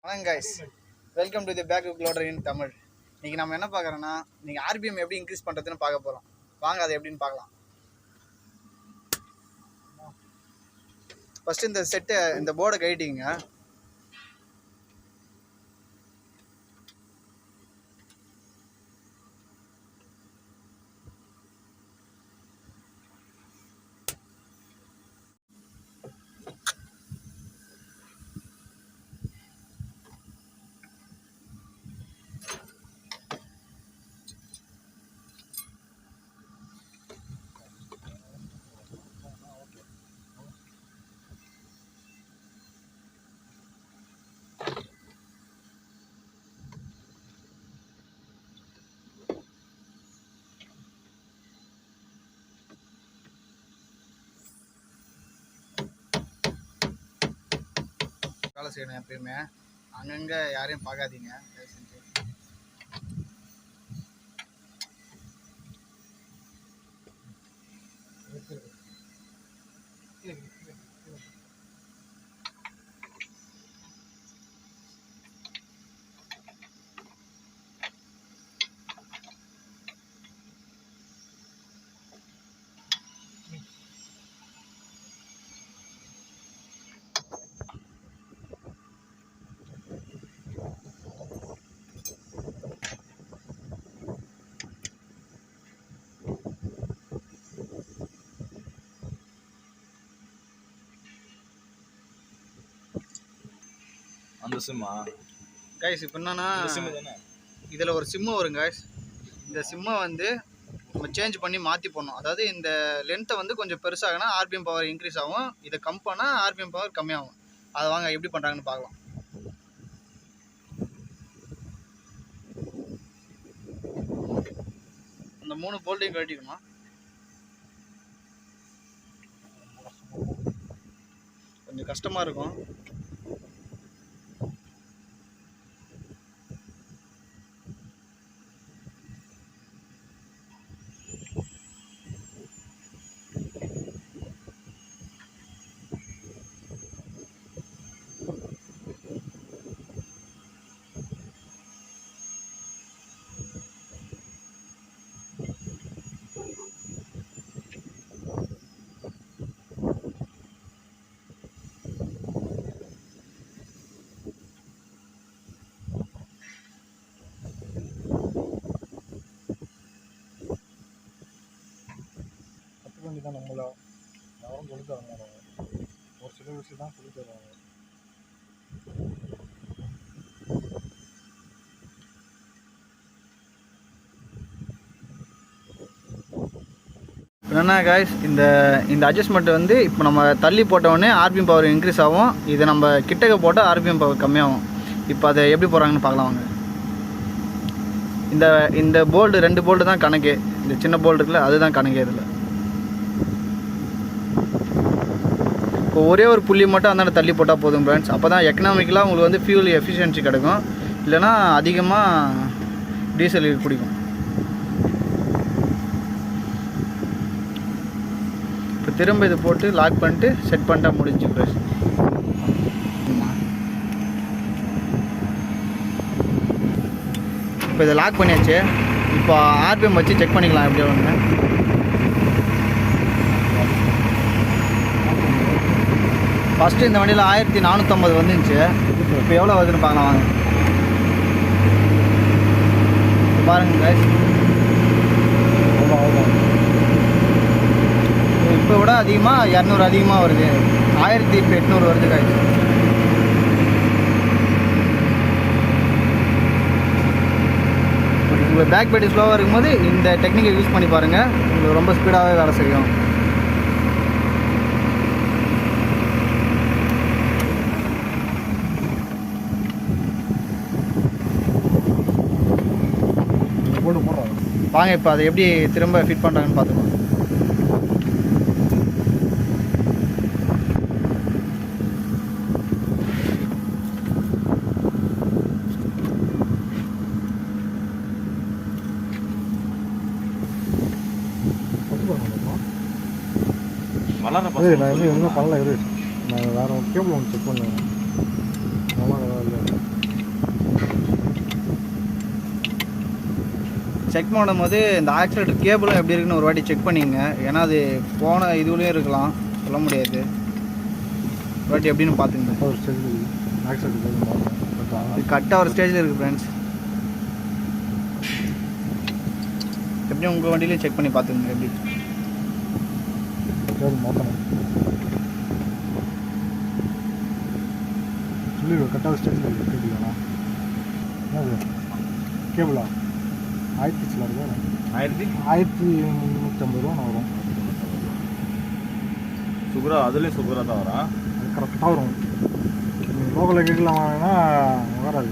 வணக்கம் guys, welcome to the backhoe loader in Tamil. இன்னைக்கு நம்ம என்ன பார்க்குறோன்னா, நீங்கள் ஆர்பிஎம் எப்படி இன்க்ரீஸ் பண்ணுறதுன்னு பார்க்க போகிறோம். வாங்க அதை எப்படின்னு பார்க்கலாம். ஃபஸ்ட்டு இந்த போர்டை கட்டிங்க. வேலை செய்யணும் எப்பயுமே. அங்கங்கே யாரையும் பார்க்காதீங்க. அந்த சிம்மா கைஸ் இப்போ என்னன்னா, இதில் ஒரு சிம்மு வரும் கைஸ். இந்த சிம்மை வந்து நம்ம சேஞ்ச் பண்ணி மாற்றி போடணும். அதாவது இந்த லென்த்தை வந்து கொஞ்சம் பெருசாகனா ஆர்பிஎம் பவர் இன்க்ரீஸ் ஆகும், இதை கம் பண்ணால் ஆர்பிஎம் பவர் கம்மியாகும். அதை வாங்க எப்படி பண்ணுறாங்கன்னு பார்க்கலாம். அந்த 3 போல்ட்டையும் கழட்டிக்கணுமா? கொஞ்சம் கஷ்டமாக இருக்கும். தான் நம்மள யாரும் சொல்லி தர மாட்டாங்க, ஒரு சில விஷயம் தான் சொல்லி தருவாங்க. என்னென்னா காய்ஸ், இந்த அட்ஜஸ்ட்மெண்ட் வந்து இப்போ நம்ம தள்ளி போட்டவுடனே ஆர்பிஎம் பவர் இன்க்ரீஸ் ஆகும், இதை நம்ம கிட்டக்க போட்டால் ஆர்பிஎம் பவர் கம்மியாகும். இப்போ அதை எப்படி போகிறாங்கன்னு பார்க்கலாம் வாங்க. இந்த போல்டு 2 போல்டு தான் கணக்கு. இந்த சின்ன போல்டு இருக்குல்ல, அதுதான் கணக்கு. இதில் இப்போ ஒரே ஒரு புள்ளி மட்டும் அந்தாண்ட தள்ளி போட்டால் போதும் ஃப்ரெண்ட்ஸ். அப்போ தான் எக்கனாமிக்கலாக உங்களுக்கு வந்து ஃபியூல் எஃபிஷியன்சி கிடைக்கும், இல்லைனா அதிகமாக டீசல் குடிக்கும். இப்போ திரும்ப இது போட்டு லாக் பண்ணிட்டு செட் பண்ணிட்டா முடிஞ்சு ஃப்ரெண்ட்ஸ். இப்போ இதை லாக் பண்ணியாச்சு. இப்போ ஆர்பிஎம் வச்சு செக் பண்ணிக்கலாம் எப்படி ஒன்று. ஃபஸ்ட்டு இந்த வண்டியில் 1450 வந்துருந்துச்சு. இப்போ எவ்வளோ வருதுன்னு பார்க்கலாம் வாங்க. பாருங்க கைஸ், இப்போ விட அதிகமாக 200 அதிகமாக வருது. 1800 வருது கைஸ். உங்கள் பேக் பேட்டரி ஸ்லோவாக இருக்கும்போது இந்த டெக்னிக்கை யூஸ் பண்ணி பாருங்கள், உங்களுக்கு ரொம்ப ஸ்பீடாகவே வேலை செய்யும். வாங்க இப்போ அதை எப்படி திரும்ப ஃபிட் பண்ணுறாங்கன்னு பார்த்துக்கலாம். நான் எதுவும் பண்ணல, நான் வேறு கேபிள் ஒன்று செக் பண்ணுவேன். நல்லா இல்லை. செக் பண்ணும்போது இந்த ஆக்சிலேட்டர் கேபிளும் எப்படி இருக்குன்னு ஒரு வாட்டி செக் பண்ணிங்க. ஏன்னா அது போன இதுலேயும் இருக்கலாம், சொல்ல முடியாது. ஒரு வாட்டி எப்படின்னு பார்த்துங்க. ஒரு ஸ்டேஜில் இது கரெக்டாக ஒரு ஸ்டேஜில் இருக்குது ஃப்ரெண்ட்ஸ். எப்படியும் உங்கள் வண்டியிலையும் செக் பண்ணி பார்த்துங்க எப்படி மாற்றணும் சொல்லி கரெக்டாக ஸ்டேஜில் இருக்குது. கேபிளாண்ணா என்னது கேபிளா 1000 சில ரூபா 1350 ரூபா வரும். சுகரா அதுலேயும் சுகரா தான் வரும். அது கரெக்டாக வரும். லோக்கலில் கேட்கலாமான்னா வராது.